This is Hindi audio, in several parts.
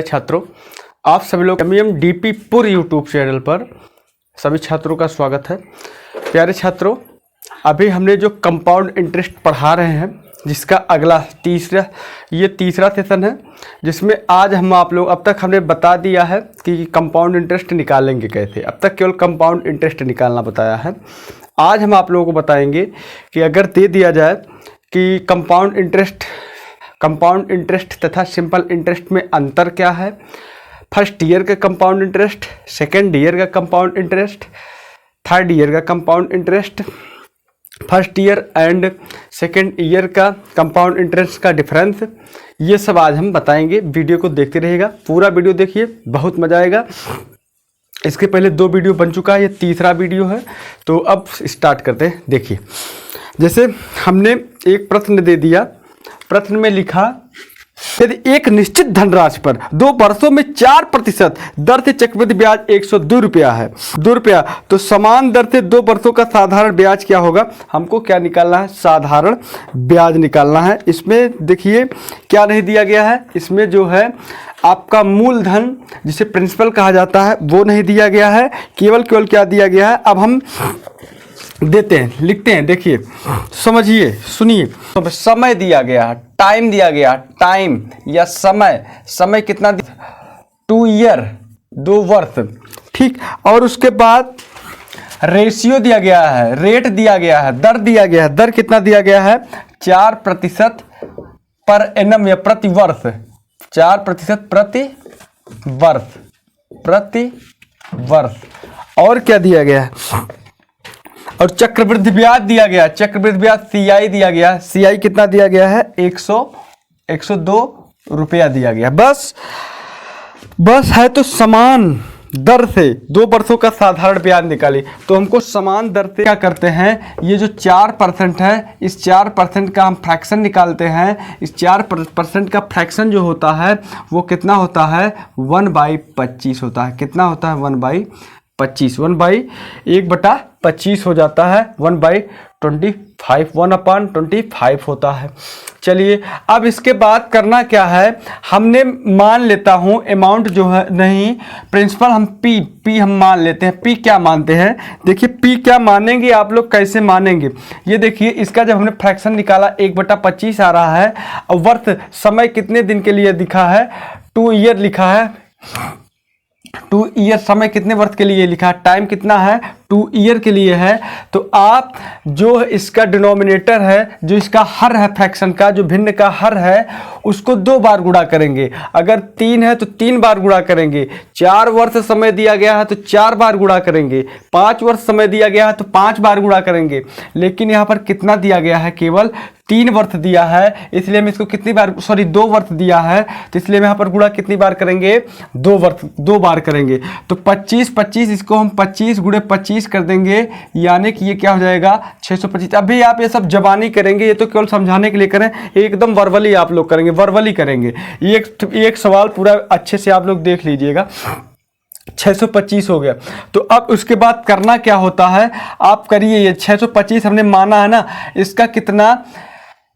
छात्रों, आप सभी लोग MMDP पुर यूट्यूब चैनल पर सभी छात्रों का स्वागत है। प्यारे छात्रों, अभी हमने जो कंपाउंड इंटरेस्ट पढ़ा रहे हैं, जिसका अगला तीसरा सेशन है, जिसमें आज हम आप लोग अब तक हमने बता दिया है कि कंपाउंड इंटरेस्ट निकालेंगे कैसे। अब तक केवल कंपाउंड इंटरेस्ट निकालना बताया है। आज हम आप लोगों को बताएंगे कि अगर दे दिया जाए कि कंपाउंड इंटरेस्ट तथा सिंपल इंटरेस्ट में अंतर क्या है, फर्स्ट ईयर का कंपाउंड इंटरेस्ट, सेकेंड ईयर का कंपाउंड इंटरेस्ट, थर्ड ईयर का compound interest, first year and second year का कंपाउंड इंटरेस्ट का डिफरेंस, ये सब आज हम बताएंगे। वीडियो को देखते रहिएगा, पूरा वीडियो देखिए, बहुत मजा आएगा। इसके पहले 2 वीडियो बन चुका है, ये तीसरा वीडियो है। तो अब स्टार्ट करते हैं। देखिए, जैसे हमने एक प्रश्न दे दिया, प्रश्न में लिखा यदि एक निश्चित धनराशि पर 2 वर्षों में 4% दर से चक्रवृद्धि ब्याज 102 रुपया है, 2 रुपया, तो समान दर से 2 वर्षों का साधारण ब्याज क्या होगा। हमको क्या निकालना है, साधारण ब्याज निकालना है। इसमें देखिए क्या नहीं दिया गया है, इसमें जो है आपका मूलधन जिसे प्रिंसिपल कहा जाता है वो नहीं दिया गया है, केवल क्या दिया गया है। अब हम देते हैं, लिखते हैं। देखिए, समझिए, सुनिए। तो समय दिया गया, टाइम दिया गया, टाइम या समय कितना, 2 ईयर, 2 वर्ष, ठीक। और उसके बाद रेशियो दिया गया है, रेट दिया गया है, दर दिया गया है। दर कितना दिया गया है, 4% पर एनम या प्रति वर्ष, 4% प्रति वर्ष। और क्या दिया गया है, और चक्रवृद्धि ब्याज दिया गया, चक्रवृद्धि ब्याज CI दिया गया, CI कितना दिया गया है, 102 रुपया दिया गया। बस है। तो समान दर से 2 वर्षों का साधारण ब्याज निकाली। तो हमको समान दर से क्या करते हैं, ये जो 4% है, इस 4% का हम फ्रैक्शन निकालते हैं। इस 4% का फ्रैक्शन जो होता है वो कितना होता है, 1/25 होता है। कितना होता है, 1/25, 1/25 हो जाता है, 1/25, 1/25 होता है। चलिए, अब इसके बाद करना क्या है, हमने मान लेता हूं अमाउंट जो है, नहीं प्रिंसिपल, हम पी हम मान लेते हैं। पी क्या मानते हैं, देखिए पी क्या मानेंगे आप लोग, कैसे मानेंगे ये देखिए। इसका जब हमने फ्रैक्शन निकाला 1/25 आ रहा है, और वर्ष समय कितने दिन के लिए दिखा है, 2 ईयर लिखा है, 2 ईयर। समय कितने वर्ष के लिए लिखा है, टाइम कितना है, 2 ईयर के लिए है। तो आप जो इसका डिनोमिनेटर है, जो इसका हर है फ्रैक्शन का, जो भिन्न का हर है, उसको 2 बार गुणा करेंगे। अगर 3 है तो 3 बार गुणा करेंगे। 4 वर्ष समय दिया गया है तो 4 बार गुणा करेंगे। 5 वर्ष समय दिया गया है तो 5 बार गुणा करेंगे। लेकिन यहाँ पर कितना दिया गया है, केवल 3 वर्ष दिया है, इसलिए हम इसको कितनी बार, 2 वर्ष दिया है, तो इसलिए हम यहाँ पर गुणा कितनी बार करेंगे, 2 बार करेंगे। तो 25, इसको हम 25 गुणे 25 कर देंगे, यानी कि ये क्या हो जाएगा, 625। अभी आप ये सब जबानी करेंगे, ये तो केवल समझाने के लिए करें, एकदम वर्बली आप लोग करेंगे, वर्बली करेंगे। एक सवाल पूरा अच्छे से आप लोग देख लीजिएगा। 625 हो गया। तो अब उसके बाद करना क्या होता है, आप करिए, ये 625 हमने माना है ना, इसका कितना,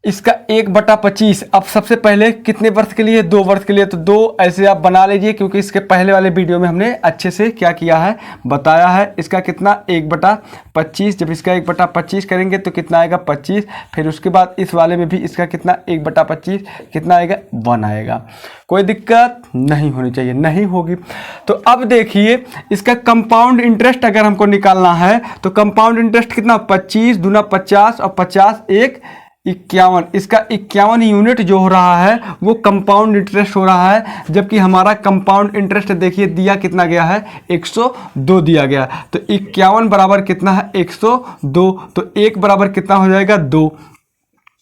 इसका 1/25। अब सबसे पहले कितने वर्ष के लिए, 2 वर्ष के लिए, तो 2 ऐसे आप बना लीजिए, क्योंकि इसके पहले वाले वीडियो में हमने अच्छे से क्या किया है, बताया है। इसका कितना, 1/25। जब इसका 1/25 करेंगे तो कितना आएगा, 25। फिर उसके बाद इस वाले में भी इसका कितना, 1/25 कितना आएगा, 1 आएगा। कोई दिक्कत नहीं होनी चाहिए, नहीं होगी। तो अब देखिए, इसका कंपाउंड इंटरेस्ट अगर हमको निकालना है तो कंपाउंड इंटरेस्ट कितना, 25 दूना 50 और 50 1 51। इसका 51 यूनिट जो हो रहा है वो कंपाउंड इंटरेस्ट हो रहा है। जबकि हमारा कंपाउंड इंटरेस्ट देखिए दिया कितना गया है, 102 दिया गया। तो 51 बराबर कितना है, 102। तो 1 बराबर कितना हो जाएगा, 2।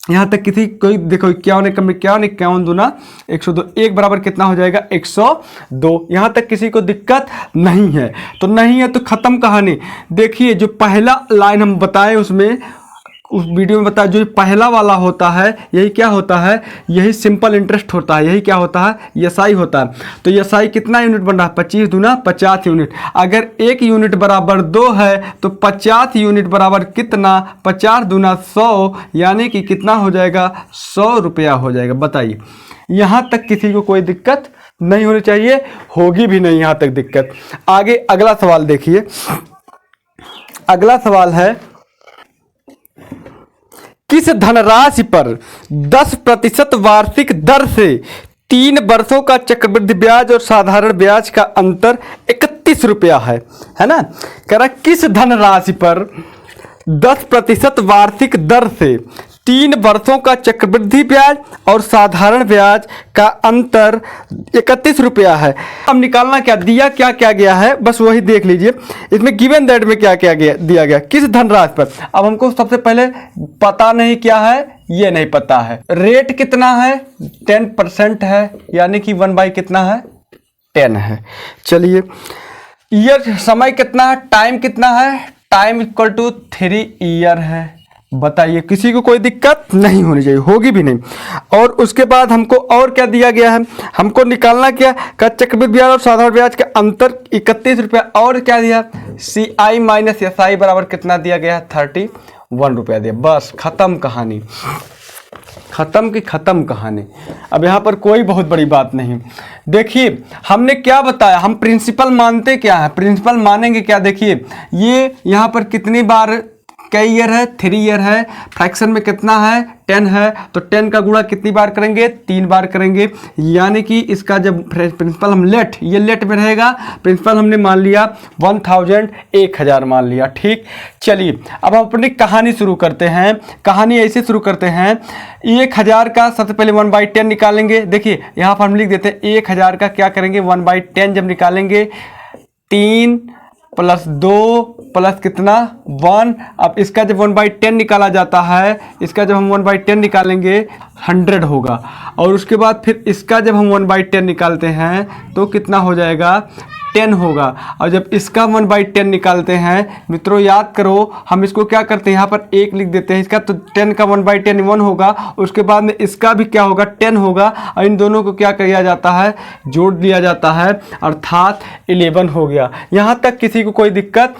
यहाँ तक किसी कोई देखो, 51 दूना 102, 1 बराबर कितना हो जाएगा, 102। यहाँ तक किसी को दिक्कत नहीं है। तो नहीं है तो खत्म कहानी। देखिए, जो पहला लाइन हम बताएं उसमें, उस वीडियो में बताया, जो पहला वाला होता है यही क्या होता है, यही सिंपल इंटरेस्ट होता है, यही क्या होता है, एसआई होता है। तो एसआई कितना यूनिट बन रहा है, 25 दूना 50 यूनिट। अगर 1 यूनिट बराबर 2 है तो 50 यूनिट बराबर कितना, 50 दूना 100, यानी कि कितना हो जाएगा, 100 रुपया हो जाएगा। बताइए, यहाँ तक किसी को कोई दिक्कत नहीं होनी चाहिए, होगी भी नहीं यहाँ तक दिक्कत। आगे अगला सवाल देखिए। अगला सवाल है, किस धनराशि पर 10% वार्षिक दर से 3 वर्षों का चक्रवृद्धि ब्याज और साधारण ब्याज का अंतर 31 रुपया है ना। कह रहा किस धनराशि पर 10% वार्षिक दर से 3 वर्षों का चक्रवृद्धि ब्याज और साधारण ब्याज का अंतर 31 रुपया है। अब निकालना क्या दिया, क्या क्या गया है, बस वही देख लीजिए। इसमें गिवन दैट में क्या क्या दिया गया, किस धनराशि पर। अब हमको सबसे पहले पता नहीं क्या है, ये नहीं पता है। रेट कितना है, 10% है, यानी कि 1 कितना है, 10 है। चलिए, ईयर समय कितना है, टाइम कितना है, टाइम इक्वल टू 3 ईयर है। बताइए, किसी को कोई दिक्कत नहीं होनी चाहिए, होगी भी नहीं। और उसके बाद हमको और क्या दिया गया है, हमको निकालना क्या का चक्रवृद्धि ब्याज और साधारण ब्याज का अंतर 31 रुपया। और क्या दिया, CI माइनस SI बराबर कितना दिया गया है, 31 रुपया दिया। बस खत्म कहानी, खत्म की खत्म कहानी। अब यहाँ पर कोई बहुत बड़ी बात नहीं। देखिए हमने क्या बताया, हम प्रिंसिपल मानते क्या है, प्रिंसिपल मानेंगे क्या। देखिए ये यहाँ पर कितनी बार कई ईयर है, 3 ईयर है, फ्रैक्शन में कितना है, 10 है, तो 10 का गुणा कितनी बार करेंगे, 3 बार करेंगे। यानी कि इसका जब प्रिंसिपल हम लेट, ये लेट में रहेगा, प्रिंसिपल हमने मान लिया 1000, 1000 मान लिया। ठीक, चलिए अब हम अपनी कहानी शुरू करते हैं। कहानी ऐसे शुरू करते हैं, 1000 का सबसे पहले 1/10 निकालेंगे। देखिए यहाँ पर हम लिख देते हैं 1000 का क्या करेंगे, 1/10 जब निकालेंगे, 3 + 2 प्लस कितना, 1। अब इसका जब 1/10 निकाला जाता है, इसका जब हम 1/10 निकालेंगे 100 होगा। और उसके बाद फिर इसका जब हम 1/10 निकालते हैं तो कितना हो जाएगा, 10 होगा। और जब इसका 1/10 निकालते हैं, मित्रों याद करो, हम इसको क्या करते हैं, यहाँ पर 1 लिख देते हैं। इसका तो 10 का 1/10 1 होगा, उसके बाद में इसका भी क्या होगा, 10 होगा। और इन दोनों को क्या किया जाता है, जोड़ दिया जाता है, अर्थात 11 हो गया। यहाँ तक किसी को कोई दिक्कत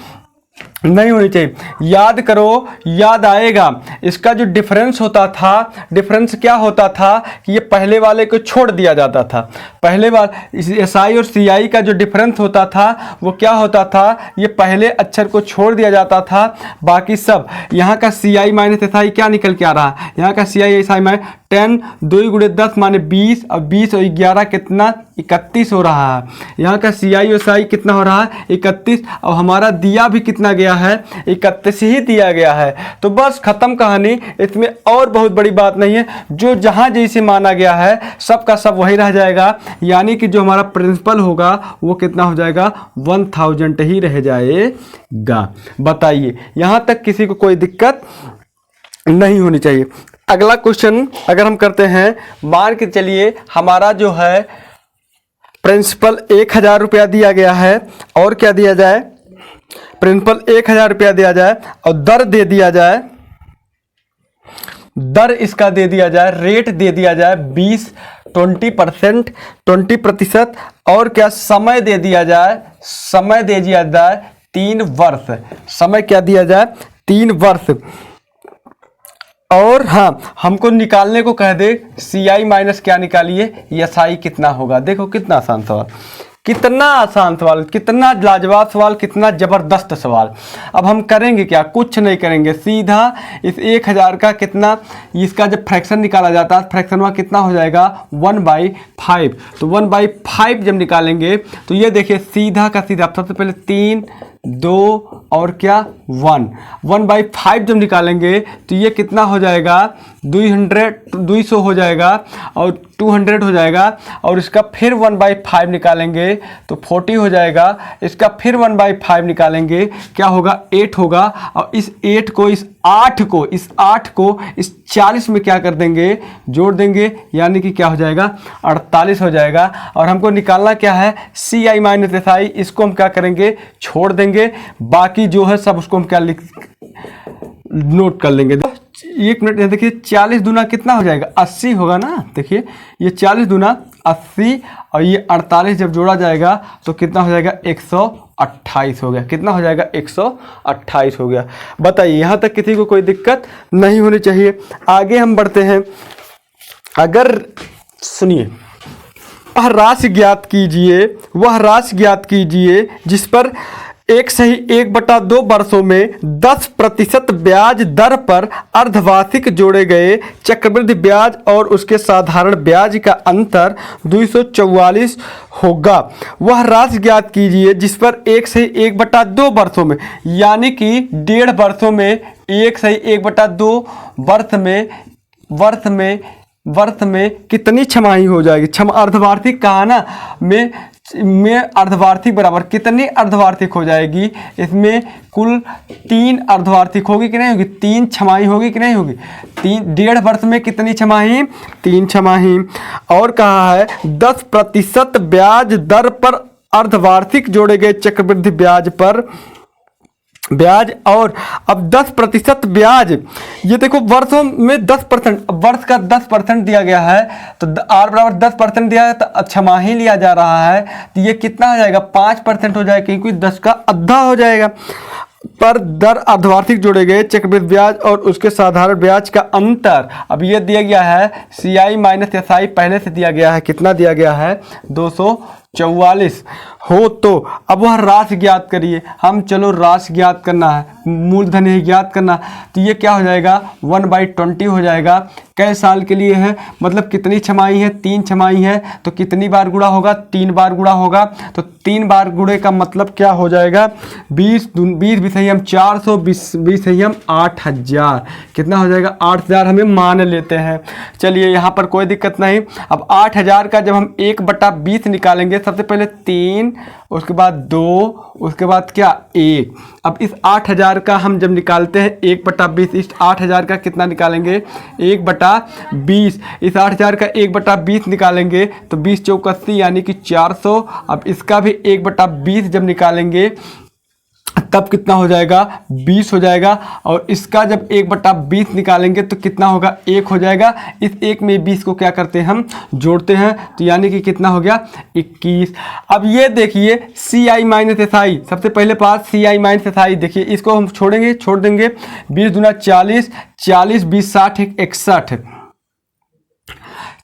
नहीं होनी चाहिए। याद करो, याद आएगा। इसका जो डिफरेंस होता था, डिफरेंस क्या होता था कि ये पहले वाले को छोड़ दिया जाता था। पहले वाले SI और CI का जो डिफरेंस होता था वो क्या होता था, ये पहले अक्षर को छोड़ दिया जाता था, बाकी सब। यहाँ का CI माइनस SI क्या निकल के आ रहा है, यहाँ का CI SI माइनस 10, 2 × 10 माने 20, और 20 और 11 कितना, 31 हो रहा है। यहाँ का CI और SI कितना हो रहा है, 31। और हमारा दिया भी कितना गया है, 31 ही दिया गया है। तो बस खत्म कहानी, इसमें और बहुत बड़ी बात नहीं है। जो जहाँ जैसे माना गया है सब का सब वही रह जाएगा। यानी कि जो हमारा प्रिंसिपल होगा वो कितना हो जाएगा, 1000 ही रह जाएगा। बताइए, यहाँ तक किसी को कोई दिक्कत नहीं होनी चाहिए। अगला क्वेश्चन अगर हम करते हैं, मान के चलिए हमारा जो है प्रिंसिपल 1000 रुपया दिया गया है, और क्या दिया जाए, प्रिंसिपल 1000 रुपया दिया जाए और दर दे दिया जाए, दर इसका दे दिया जाए, रेट दे दिया जाए 20%, और क्या समय दे दिया जाए, समय दे दिया जाए 3 वर्ष। समय क्या दिया जाए, 3 वर्ष। और हाँ, हमको निकालने को कह दे CI माइनस क्या निकालिए, SI कितना होगा। देखो कितना आसान सवाल, कितना आसान सवाल, कितना लाजवाब सवाल, कितना ज़बरदस्त सवाल। अब हम करेंगे क्या, कुछ नहीं करेंगे, सीधा इस 1000 का कितना, इसका जब फ्रैक्शन निकाला जाता है, फ्रैक्शन में कितना हो जाएगा, 1/5। तो 1/5 जब निकालेंगे तो ये देखिए सीधा का सीधा, सबसे पहले 3, 2 और क्या 1, 1/5 जब निकालेंगे तो ये कितना हो जाएगा, 200 हो जाएगा और 200 हो जाएगा। और इसका फिर 1/5 निकालेंगे तो 40 हो जाएगा। इसका फिर 1/5 निकालेंगे क्या होगा, 8 होगा। और इस 8 को इस 8 को इस 40 में क्या कर देंगे, जोड़ देंगे, यानी कि क्या हो जाएगा, 48 हो जाएगा। और हमको निकालना क्या है, CI माइनस SI, इसको हम क्या करेंगे, छोड़ देंगे। बाकी जो है सब उसको हम क्या नोट कर लेंगे। 1 मिनट, देखिए 40 दूना कितना हो जाएगा, 80 होगा ना। देखिए ये 40 दूना 80 और ये 48 जब जोड़ा जाएगा तो कितना हो जाएगा, 128 हो गया। कितना हो जाएगा, 128 हो गया। बताइए, यहाँ तक किसी को कोई दिक्कत नहीं होनी चाहिए। आगे हम बढ़ते हैं। अगर सुनिए, वह राशि ज्ञात कीजिए, वह राशि ज्ञात कीजिए जिस पर 1/2 वर्षों में 10% ब्याज दर पर अर्धवार्षिक जोड़े गए चक्रवृद्धि ब्याज और उसके साधारण ब्याज का अंतर 244 होगा। वह राशि ज्ञात कीजिए जिस पर 1/2 वर्षों में, यानी कि 1.5 वर्षों में 1/2 वर्ष में कितनी छमाही हो जाएगी। अर्धवार्षिक कहा ना, में अर्धवार्षिक बराबर कितनी अर्धवार्षिक हो जाएगी। इसमें कुल 3 अर्धवार्षिक होगी कि नहीं होगी, 3 छमाही होगी कि नहीं होगी। 1.5 वर्ष में कितनी छमाही, 3 छमाही। और कहा है 10% ब्याज दर पर अर्धवार्षिक जोड़े गए चक्रवृद्धि ब्याज और अब 10% ब्याज, ये देखो वर्षों में 10%, वर्ष का 10% दिया गया है तो R बराबर 10% दिया है तो छमाही लिया जा रहा है तो ये कितना हो जाएगा, 5% हो जाएगा, क्योंकि 10 का आधा हो जाएगा। पर दर अर्धवार्षिक जोड़े गए चक्रवृद्धि ब्याज और उसके साधारण ब्याज का अंतर, अब ये दिया गया है CI माइनस SI पहले से दिया गया है, कितना दिया गया है 244 हो। तो अब वह राशि ज्ञात करिए। हम चलो राशि ज्ञात करना है, मूलधन ही ज्ञात करना, तो ये क्या हो जाएगा 1/20 हो जाएगा। कै साल के लिए है, मतलब कितनी छमाही है, 3 छमाही है, तो कितनी बार गुणा होगा, 3 बार गुणा होगा। तो 3 बार गुणे का मतलब क्या हो जाएगा 20 20 400 20 8000, कितना हो जाएगा 8000 हमें मान लेते हैं। चलिए यहाँ पर कोई दिक्कत नहीं। अब 8000 का जब हम 1/20 निकालेंगे, सबसे पहले 3, उसके बाद 2, उसके बाद क्या 1। अब इस 8000 का हम जब निकालते हैं 1/20, इस 8000 का कितना निकालेंगे 1/20, इस 8000 का 1/20 निकालेंगे तो 20 चौक 80 यानी कि 400। अब इसका भी 1/20 जब निकालेंगे तब कितना हो जाएगा 20 हो जाएगा। और इसका जब 1/20 निकालेंगे तो कितना होगा 1 हो जाएगा। इस 1 में 20 को क्या करते हैं हम जोड़ते हैं, तो यानी कि कितना हो गया 21। अब ये देखिए CI माइनस SI, सबसे पहले पास CI माइनस SI देखिए, इसको हम छोड़ देंगे 20 दूना 40, 40 20 60 61,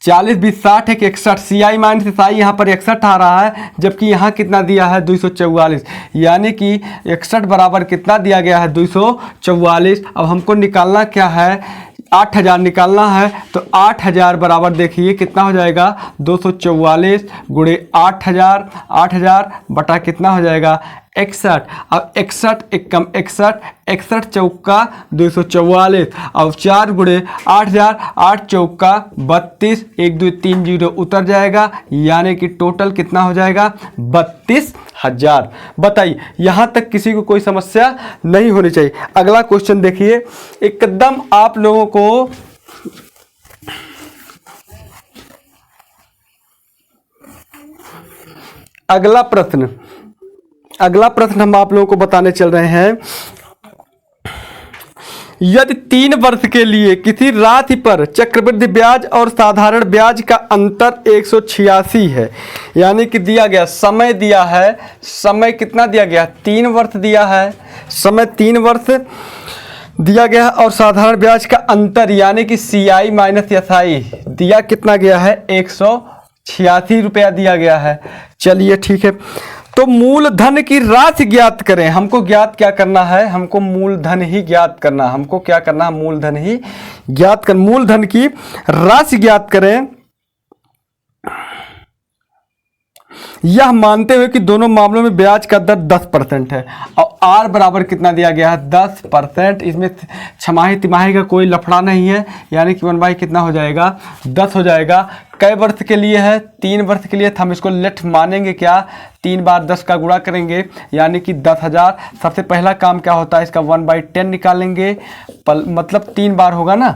40 20 60 61, CI माइनस SI यहाँ पर 61 आ रहा है, जबकि यहाँ कितना दिया है 244, यानी कि 61 बराबर कितना दिया गया है 244। अब हमको निकालना क्या है 8000 निकालना है, तो 8000 बराबर देखिए कितना हो जाएगा 244 गुणे 8000, 8000 बटा कितना हो जाएगा 61। अब 61 एक कम 61, 61 चौका 244, अब 4 गुणे 8000, 8 चौका 32, 1 2 3 0 उतर जाएगा, यानी कि टोटल कितना हो जाएगा 32000। बताइए यहाँ तक किसी को कोई समस्या नहीं होनी चाहिए। अगला क्वेश्चन देखिए, एकदम आप लोगों को अगला प्रश्न हम आप लोगों को बताने चल रहे हैं। यदि 3 वर्ष के लिए किसी राशि पर चक्रवृद्धि ब्याज और साधारण ब्याज का अंतर 186 है, यानी कि दिया गया समय दिया है, समय कितना दिया गया 3 वर्ष दिया है, समय 3 वर्ष दिया गया और साधारण ब्याज का अंतर यानी कि CI माइनस SI दिया कितना गया है 186 रुपया दिया गया है। चलिए ठीक है, तो मूलधन की राशि ज्ञात करें। हमको ज्ञात क्या करना है, हमको मूलधन ही ज्ञात करना, हमको क्या करना है मूलधन ही ज्ञात कर, मूलधन की राशि ज्ञात करें, यह मानते हुए कि दोनों मामलों में ब्याज का दर 10% है और R बराबर कितना दिया गया है 10%। इसमें छमाही तिमाही का कोई लफड़ा नहीं है, यानी कि 1/, कितना हो जाएगा 10 हो जाएगा। कई वर्ष के लिए है 3 वर्ष के लिए, तो हम इसको लेट मानेंगे क्या 3 बार 10 का गुणा करेंगे यानी कि 10,000। सबसे पहला काम क्या होता है इसका 1/10 निकालेंगे, मतलब 3 बार होगा ना,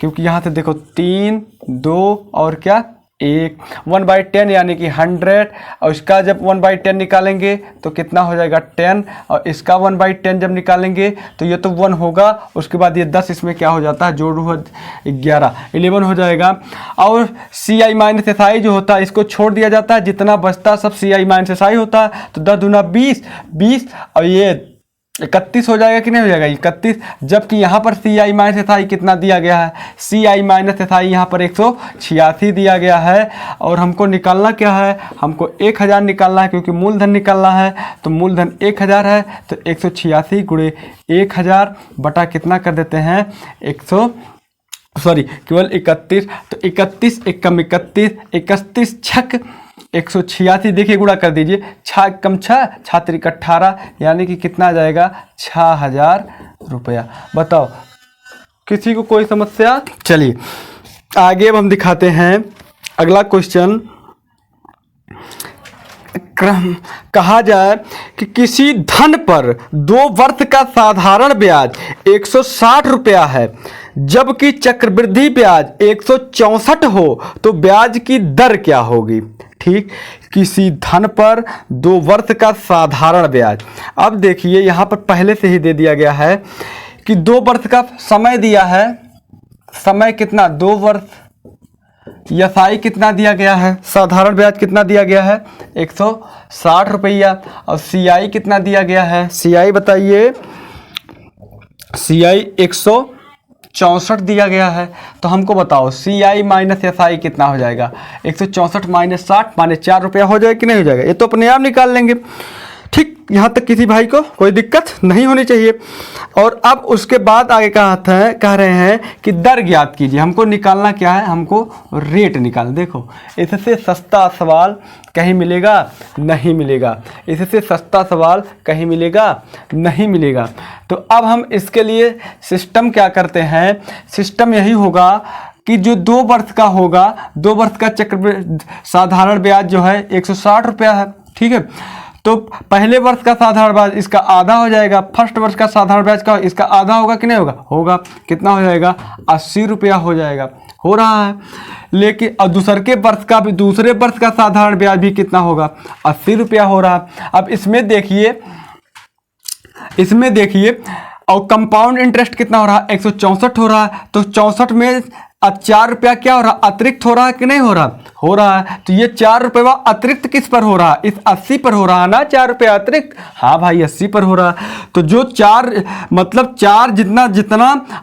क्योंकि यहाँ से देखो 3 2 और क्या 1, 1/10 यानी कि 100। और इसका जब 1/10 निकालेंगे तो कितना हो जाएगा 10, और इसका 1/10 जब निकालेंगे तो ये तो 1 होगा, उसके बाद ये 10 इसमें क्या हो जाता है जोड़ 11 हो जाएगा। और CI माइनस SI जो होता है इसको छोड़ दिया जाता है, जितना बचता है सब CI माइनस SI होता है। तो 10 दूना 20 20 और ये 31 हो जाएगा कि नहीं हो जाएगा 31, जबकि यहाँ पर सी आई माइनस एस आई कितना दिया गया है, सी आई माइनस एस आई यहाँ पर 186 दिया गया है। और हमको निकालना क्या है, हमको 1000 निकालना है, क्योंकि मूलधन निकालना है। तो मूलधन 1000 है, तो 186 गुणे 1000 बटा कितना कर देते हैं, केवल 31। तो 31 एकम 31, 31 छक 186, देखिए गुणा कर दीजिए, 6 कम 6, 6 त्रिक 18, यानी कि कितना आ जाएगा 6000 रुपया। बताओ किसी को कोई समस्या। चलिए आगे अब हम दिखाते हैं अगला क्वेश्चन। कहा जाए कि किसी धन पर 2 वर्ष का साधारण ब्याज 160 रुपया है, जबकि चक्रवृद्धि ब्याज 164 हो, तो ब्याज की दर क्या होगी। ठीक, किसी धन पर 2 वर्ष का साधारण ब्याज। अब देखिए यहाँ पर पहले से ही दे दिया गया है कि 2 वर्ष का समय दिया है, समय कितना 2 वर्ष, एसआई कितना दिया गया है, साधारण ब्याज कितना दिया गया है 160 रुपया, और सीआई कितना दिया गया है, सीआई बताइए, सीआई 164 दिया गया है। तो हमको बताओ सीआई माइनस एसआई कितना हो जाएगा, 164 माइनस 60 माइनस 4 रुपया हो जाएगा कि नहीं हो जाएगा, ये तो अपने आप निकाल लेंगे। ठीक, यहाँ तक किसी भाई को कोई दिक्कत नहीं होनी चाहिए। और अब उसके बाद आगे कह रहे हैं कि दर ज्ञात कीजिए। हमको निकालना क्या है, हमको रेट निकाल। देखो इससे सस्ता सवाल कहीं मिलेगा नहीं मिलेगा, इससे सस्ता सवाल कहीं मिलेगा नहीं मिलेगा। तो अब हम इसके लिए सिस्टम क्या करते हैं, सिस्टम यही होगा कि जो 2 वर्ष का होगा, 2 वर्ष का चक्रवृद्धि साधारण ब्याज जो है 160 रुपया है। ठीक है, तो पहले वर्ष का साधारण ब्याज इसका आधा हो जाएगा, फर्स्ट वर्ष का साधारण ब्याज का इसका आधा होगा कि नहीं होगा, होगा। कितना हो जाएगा 80 रुपया हो जाएगा, हो रहा है। लेकिन और दूसरे वर्ष का साधारण ब्याज भी कितना होगा 80 रुपया हो रहा है। अब इसमें देखिए और कंपाउंड इंटरेस्ट कितना हो रहा है 164 हो रहा है। तो 64 में 4 रुपया क्या हो रहा है, अतिरिक्त हो रहा है कि नहीं हो रहा, हो रहा है। तो ये 4 रुपये अतिरिक्त किस पर हो रहा है, इस 80 पर हो रहा है ना, 4 रुपया अतिरिक्त। हाँ भाई 80 पर हो रहा है। तो जो 4 मतलब 4 जितना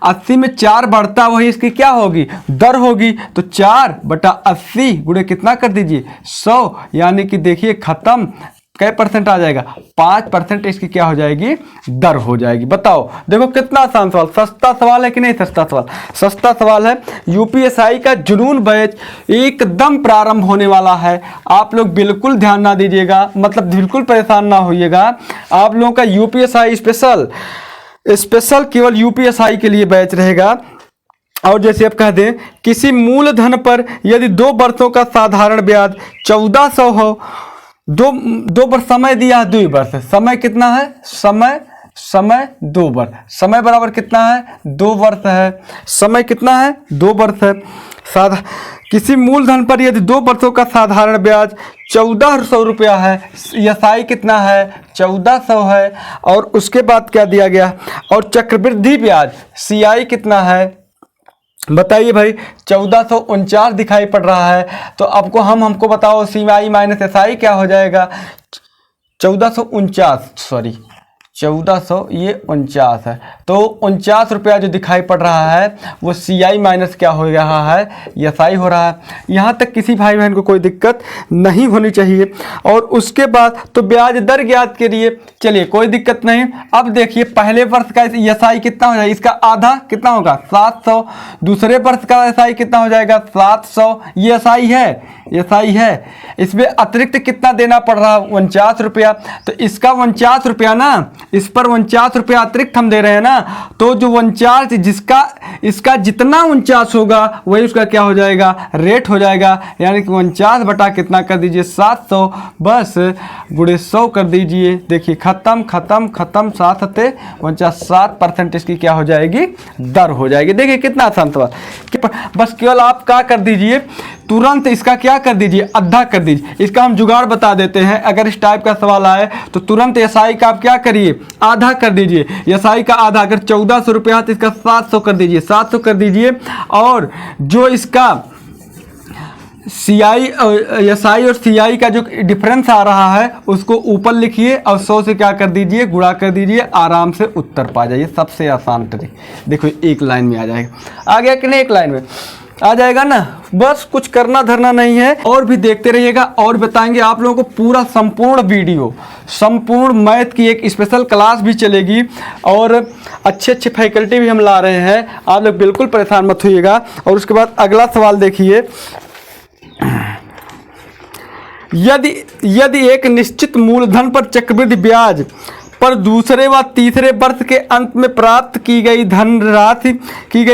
80 में 4 बढ़ता वही इसकी क्या होगी, दर होगी। तो 4/80 गुणे कितना कर दीजिए 100, यानी कि देखिए खत्म, कै परसेंट आ जाएगा 5% इसकी क्या हो जाएगी, दर हो जाएगी। बताओ देखो कितना आसान सवाल, सस्ता सवाल है कि नहीं, सस्ता सवाल, सस्ता सवाल है। यूपीएसआई का जुनून बैच एकदम प्रारंभ होने वाला है, आप लोग बिल्कुल ध्यान ना दीजिएगा, मतलब बिल्कुल परेशान ना होइएगा। आप लोगों का यूपीएसआई स्पेशल केवल यूपीएसआई के लिए बैच रहेगा। और जैसे आप कह दें किसी मूलधन पर यदि 2 वर्षों का साधारण ब्याज 1400 हो, दो वर्ष समय दिया है, 2 वर्ष समय कितना है, समय 2 वर्ष, समय बराबर कितना है 2 वर्ष है, समय कितना है 2 वर्ष है। किसी मूलधन पर यदि 2 वर्षों का साधारण ब्याज 1400 रुपया है, एसआई कितना है 1400 है। और उसके बाद क्या दिया गया, और चक्रवृद्धि ब्याज सीआई कितना है बताइए भाई, 1449 दिखाई पड़ रहा है। तो आपको हमको बताओ सीआई माइनस एसआई क्या हो जाएगा, 1449, सॉरी 1400 ये 49 है। तो 49 रुपया जो दिखाई पड़ रहा है वो सीआई माइनस क्या हो रहा है, एसआई हो रहा है। यहाँ तक किसी भाई बहन को कोई दिक्कत नहीं होनी चाहिए। और उसके बाद तो ब्याज दर ज्ञात के लिए चलिए कोई दिक्कत नहीं। अब देखिए पहले वर्ष का एसआई कितना हो जाएगा, इसका आधा कितना होगा 700, दूसरे वर्ष का एसआई कितना हो जाएगा 700, ये एसआई है। इसमें अतिरिक्त कितना देना पड़ रहा है 49 रुपया। तो इसका 49 रुपया ना, इस पर 49 रुपया अतिरिक्त हम दे रहे हैं ना, तो जो 49 जिसका इसका जितना 49 होगा वही उसका क्या हो जाएगा, रेट हो जाएगा। यानी कि 49 बटा कितना कर दीजिए 700, बस गुणे 100 कर दीजिए। देखिए खत्म 7% इसकी क्या हो जाएगी, दर हो जाएगी। देखिए कितना आसान सवाल, बस केवल आप क्या कर दीजिए, तुरंत इसका क्या कर दीजिए, आधा कर दीजिए। इसका हम जुगाड़ बता देते हैं, अगर इस टाइप का सवाल आए तो तुरंत एसआई का आप क्या करिए, आधा कर दीजिए। एसआई का आधा अगर 1400 रुपया तो इसका 700 कर दीजिए, 700 कर दीजिए। और जो इसका CI SI और CI का जो डिफरेंस आ रहा है उसको ऊपर लिखिए और 100 से क्या कर दीजिए, गुणा कर दीजिए, आराम से उत्तर पा जाइए। सबसे आसान ट्रिक देखो, एक लाइन में आ जाएगा। आ गया कि नहीं, एक लाइन में आ जाएगा ना। बस कुछ करना धरना नहीं है, और भी देखते रहिएगा और बताएंगे आप लोगों को पूरा संपूर्ण वीडियो, संपूर्ण मैथ की एक स्पेशल क्लास भी चलेगी और अच्छे अच्छे फैकल्टी भी हम ला रहे हैं। आप लोग बिल्कुल परेशान मत होइएगा। और उसके बाद अगला सवाल देखिए, यदि एक निश्चित मूलधन पर चक्रवृद्धि ब्याज पर दूसरे व तीसरे वर्ष के अंत में प्राप्त की गई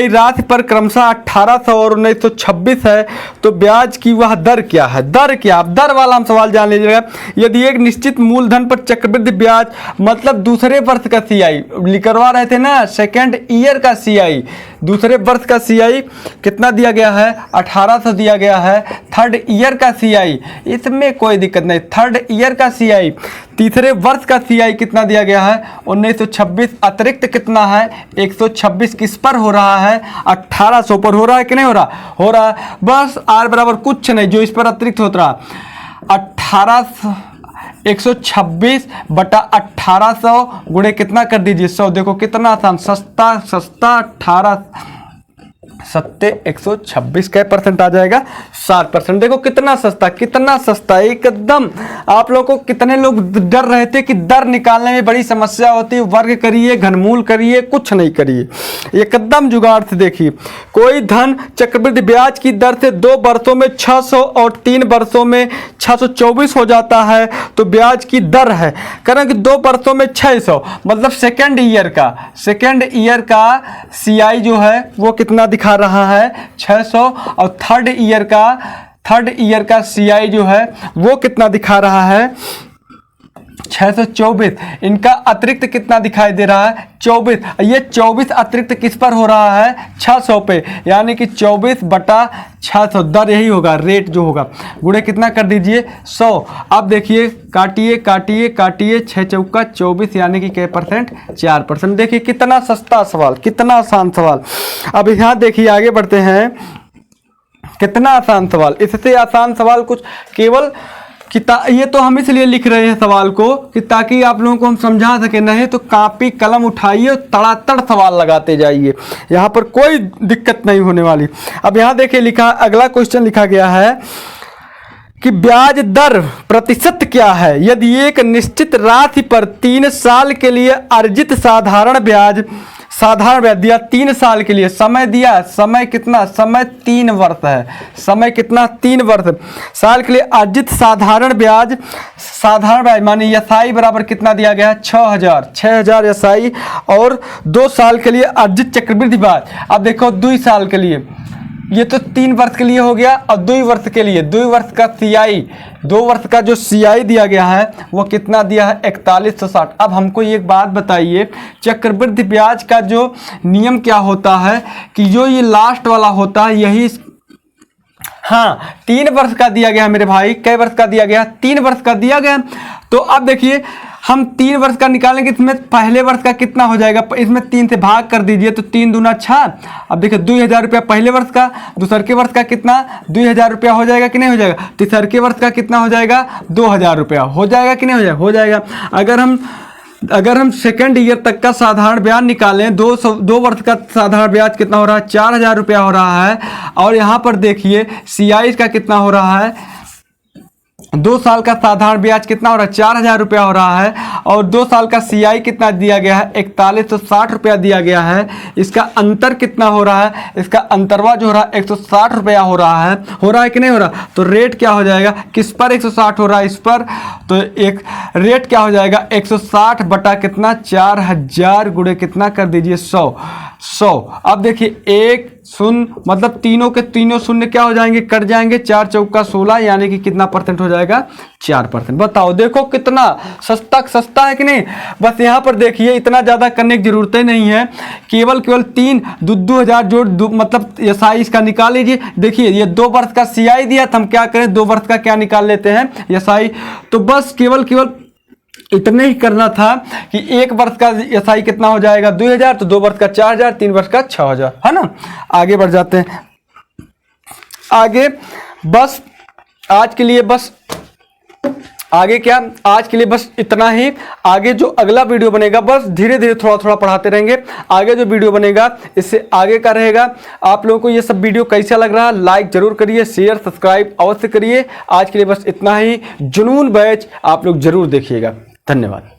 राशि पर क्रमशः 1800 और 1926 है, तो ब्याज की वह दर क्या है? दर क्या? अब दर वाला हम सवाल जान लीजिएगा। यदि एक निश्चित मूलधन पर चक्रवृद्धि ब्याज मतलब दूसरे वर्ष का CI करवा रहे थे ना, सेकेंड ईयर का CI, दूसरे वर्ष का CI कितना दिया गया है? 1800 दिया गया है। थर्ड ईयर का CI, इसमें कोई दिक्कत नहीं। थर्ड ईयर का CI, तीसरे वर्ष का CI कितना दिया गया है? 1926। अतिरिक्त कितना है? 126 किस पर हो रहा है? 1800 पर हो रहा है कि नहीं हो रहा? हो रहा है। बस R बराबर कुछ नहीं, जो इस पर अतिरिक्त होता रहा 126 बटा 1800 गुणे कितना कर दीजिए 100। देखो कितना आसान, सस्ता 18 सत्ते 126 क्या परसेंट आ जाएगा? 7%। देखो कितना सस्ता एकदम। आप लोगों को कितने लोग डर रहे थे कि दर निकालने में बड़ी समस्या होती है, वर्ग करिए, घनमूल करिए, कुछ नहीं करिए, एकदम जुगाड़ से देखिए। कोई धन चक्रवृद्धि ब्याज की दर से 2 वर्षों में 600 और 3 वर्षों में 624 हो जाता है, तो ब्याज की दर है, करें कि 2 वर्षों में 600, मतलब सेकेंड ईयर का CI जो है वो कितना दिखा रहा है? 600। और थर्ड ईयर का CI जो है वो कितना दिखा रहा है? 624। इनका अतिरिक्त कितना दिखाई दे रहा है? 24। ये 24 अतिरिक्त किस पर हो रहा है? 600 पे, यानी कि 24 बटा 600 दर यही होगा, रेट जो होगा। गुणे कितना कर दीजिए? 100। अब देखिए काटिए 6 चौका 24, यानी कि क्या परसेंट? 4%। देखिए कितना सस्ता सवाल, कितना आसान सवाल। अब यहाँ देखिए आगे बढ़ते हैं, कितना आसान सवाल। इससे आसान सवाल कुछ केवल ये तो हम इसलिए लिख रहे हैं सवाल को कि ताकि आप लोगों को हम समझा सके, नहीं तो कॉपी कलम उठाइए और तड़ातड़ सवाल लगाते जाइए, यहाँ पर कोई दिक्कत नहीं होने वाली। अब यहाँ देखिए लिखा, अगला क्वेश्चन लिखा गया है कि ब्याज दर प्रतिशत क्या है यदि एक निश्चित राशि पर 3 साल के लिए अर्जित साधारण ब्याज दिया, 3 साल के लिए समय दिया, समय कितना? समय 3 वर्ष है, समय कितना? 3 वर्ष। साल के लिए अर्जित साधारण ब्याज मानी SI बराबर कितना दिया गया है? 6000 SI, और 2 साल के लिए अर्जित चक्रवृद्धि ब्याज। अब देखो 2 साल के लिए, ये तो 3 वर्ष के लिए हो गया, और 2 वर्ष के लिए 2 वर्ष का CI, 2 वर्ष का जो CI दिया गया है वो कितना दिया है? 4160। अब हमको एक बात बताइए, चक्रवृद्धि ब्याज का जो नियम क्या होता है कि जो ये लास्ट वाला होता है यही, हाँ 3 वर्ष का दिया गया मेरे भाई। कई वर्ष का दिया गया? 3 वर्ष का दिया गया। तो अब देखिए हम 3 वर्ष का निकालेंगे, इसमें पहले वर्ष का कितना हो जाएगा? इसमें 3 से भाग कर दीजिए, तो 3 दूना 6। अब देखिए 2000 रुपया पहले वर्ष का, दूसरे के वर्ष का कितना? 2000 रुपया हो जाएगा कि नहीं हो जाएगा? तीसरे के वर्ष का कितना हो जाएगा? 2000 रुपया हो जाएगा कि नहीं हो जाएगा? हो जाएगा। अगर हम सेकेंड ईयर तक का साधारण ब्याज निकालें, 2 वर्ष का साधारण ब्याज कितना हो रहा है? 4000 रुपया हो रहा है। और यहाँ पर देखिए CI का कितना हो रहा है? 2 साल का साधारण ब्याज कितना हो रहा है? 4000 रुपया हो रहा है। और 2 साल का CI कितना दिया गया है? 4160 रुपया दिया गया है। इसका अंतर कितना हो रहा है? इसका अंतरवा जो हो रहा है 160 रुपया हो रहा है कि नहीं हो रहा? तो रेट क्या हो जाएगा? किस पर 160 हो रहा है? इस पर। तो एक रेट क्या हो जाएगा? 160 बटा कितना? 4000 गुणे कितना कर दीजिए? 100। अब देखिए 1 शून्य, मतलब तीनों के तीनों शून्य क्या हो जाएंगे? कट जाएंगे। 4 चौका 16, यानी कि कितना परसेंट हो जाएगा? 4%। बताओ, देखो कितना सस्ता है कि नहीं? बस यहाँ पर देखिए, इतना ज़्यादा करने की जरूरत ही नहीं है। केवल 2000 जोड़ मतलब SI इसका निकाल लीजिए। देखिए ये 2 वर्ष का CI दिया था, हम क्या करें? 2 वर्ष का क्या निकाल लेते हैं? SI। तो बस केवल इतने ही करना था कि 1 वर्ष का SI कितना हो जाएगा? 2000, तो 2 वर्ष का 4000, 3 वर्ष का 6000, है ना। आगे बढ़ जाते हैं। आगे बस आज के लिए बस आगे क्या, आज के लिए बस इतना ही। आगे जो अगला वीडियो बनेगा बस धीरे धीरे थोड़ा थोड़ा पढ़ाते रहेंगे। आगे जो वीडियो बनेगा इससे आगे का रहेगा। आप लोगों को ये सब वीडियो कैसा लग रहा है लाइक जरूर करिए, शेयर सब्सक्राइब अवश्य करिए। आज के लिए बस इतना ही। जुनून बैच आप लोग जरूर देखिएगा। धन्यवाद।